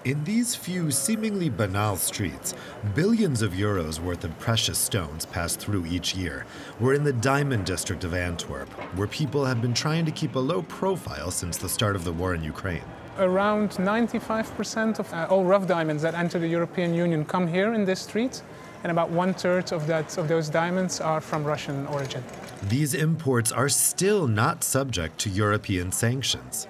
In these few seemingly banal streets, billions of euros worth of precious stones pass through each year. We're in the diamond district of Antwerp, where people have been trying to keep a low profile since the start of the war in Ukraine. Around 95% of all rough diamonds that enter the European Union come here in this street, and about 1/3 of those diamonds are from Russian origin. These imports are still not subject to European sanctions.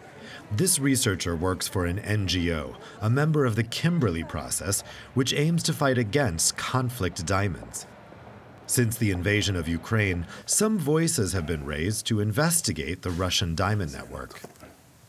This researcher works for an NGO, a member of the Kimberley process, which aims to fight against conflict diamonds. Since the invasion of Ukraine, some voices have been raised to investigate the Russian diamond network.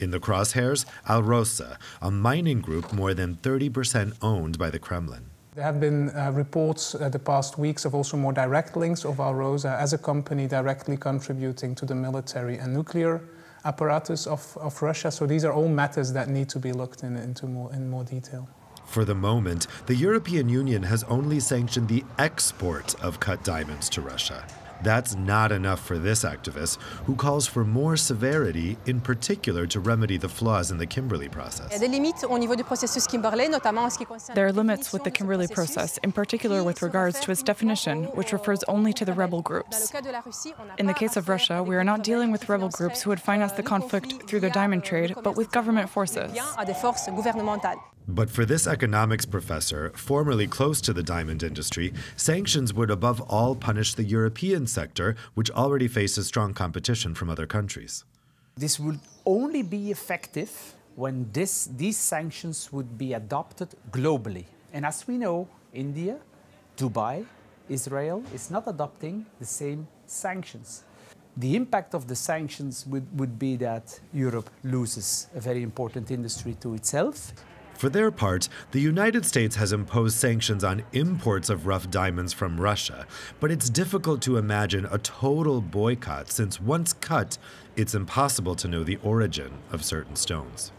In the crosshairs, LARISA, a mining group more than 30% owned by the Kremlin. There have been reports the past weeks of also more direct links of LARISA as a company directly contributing to the military and nuclear apparatus of Russia. So these are all matters that need to be looked into in more detail. For the moment, the European Union has only sanctioned the export of cut diamonds to Russia. That's not enough for this activist, who calls for more severity, in particular to remedy the flaws in the Kimberley process. There are limits with the Kimberley process, in particular with regards to its definition, which refers only to the rebel groups. In the case of Russia, we are not dealing with rebel groups who would finance the conflict through the diamond trade, but with government forces. But for this economics professor, formerly close to the diamond industry, sanctions would above all punish the European sector, which already faces strong competition from other countries. This would only be effective when these sanctions would be adopted globally. And as we know, India, Dubai, Israel is not adopting the same sanctions. The impact of the sanctions would be that Europe loses a very important industry to itself. For their part, the United States has imposed sanctions on imports of rough diamonds from Russia, but it's difficult to imagine a total boycott since once cut, it's impossible to know the origin of certain stones.